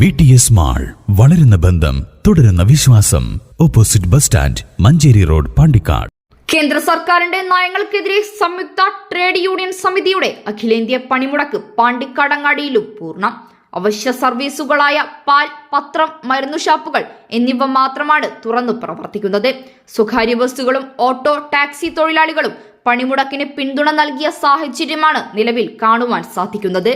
VTS mall, വളരുന്ന ബന്ധം, തുടരുന്ന വിശ്വാസം. Opposite bus stand, Manjeri road, Pandikkad. കേന്ദ്ര സർക്കാരിന്റെ നയങ്ങൾക്കെതിരെ സംയുക്ത ട്രേഡ് യൂണിയൻ സമിതിയുടെ അഖിലേന്ത്യാ പണിമുടക്ക് പാണ്ടിക്കാടങ്ങാടിയിലും പൂർണ്ണം. അവശ്യ സർവീസുകളായ പാൽ, പത്രം, മരുന്നു ഷാപ്പുകൾ എന്നിവ മാത്രമാണ് തുറന്നു പ്രവർത്തിക്കുന്നത്. സ്വകാര്യ ബസ്സുകളും ഓട്ടോ ടാക്സി തൊഴിലാളികളും പണിമുടക്കിന് പിന്തുണ നൽകിയ സാഹചര്യമാണ് നിലവിൽ കാണുവാൻ സാധിക്കുന്നത്.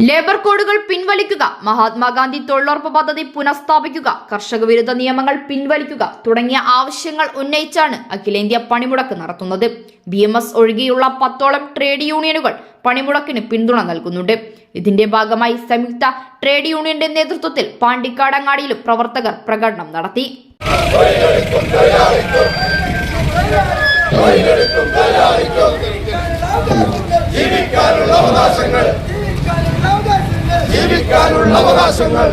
ലേബർ കോഡുകൾ പിൻവലിക്കുക, മഹാത്മാഗാന്ധി തൊഴിലുറപ്പ് പദ്ധതി പുനഃസ്ഥാപിക്കുക, കർഷക വിരുദ്ധ നിയമങ്ങൾ പിൻവലിക്കുക തുടങ്ങിയ ആവശ്യങ്ങൾ ഉന്നയിച്ചാണ് അഖിലേന്ത്യാ പണിമുടക്ക് നടത്തുന്നത്. BMS ഒഴികെയുള്ള 10ഓളം ട്രേഡ് യൂണിയനുകൾ പണിമുടക്കിന് പിന്തുണ നൽകുന്നുണ്ട്. ഇതിന്റെ ഭാഗമായി സംയുക്ത ട്രേഡ് യൂണിയന്റെ നേതൃത്വത്തിൽ പാണ്ടിക്കാടങ്ങാടിയിലും പ്രവർത്തകർ പ്രകടനം നടത്തി. ജീവിക്കാനുള്ള അവകാശങ്ങൾ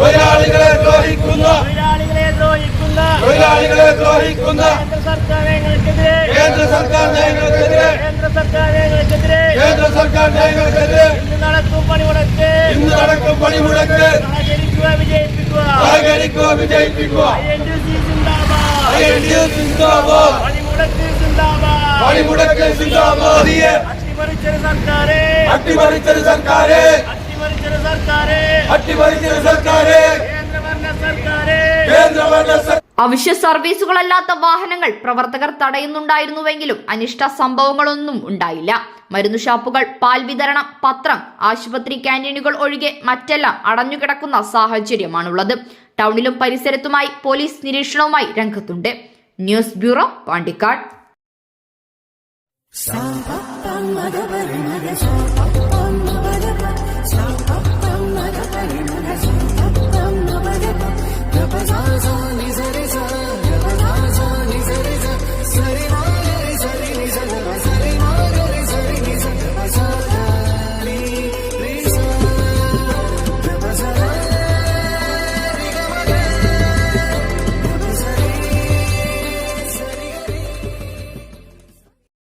തൊഴിലാളികളെ ദ്രോഹിക്കുന്ന കേന്ദ്ര സർക്കാർ നയങ്ങൾക്കെതിരെ ഇന്ന് നടക്കും പണിമുടക്ക് വിജയിപ്പിക്കുക. പണിമുടക്ക് സിന്ദാബാദ്. അട്ടിമറിച്ചൊരു സർക്കാരെ അവശ്യ സർവീസുകളല്ലാത്ത വാഹനങ്ങൾ പ്രവർത്തകർ തടയുന്നുണ്ടായിരുന്നുവെങ്കിലും അനിഷ്ട സംഭവങ്ങളൊന്നും ഉണ്ടായില്ല. മരുന്നു ഷാപ്പുകൾ, പാൽ വിതരണം, പത്രം, ആശുപത്രി ക്യാന്റീനുകൾ ഒഴികെ മറ്റെല്ലാം അടഞ്ഞുകിടക്കുന്ന സാഹചര്യമാണുള്ളത്. ടൗണിലും പരിസരത്തുമായി പോലീസ് നിരീക്ഷണവുമായി രംഗത്തുണ്ട്. News bureau, Pandikkad.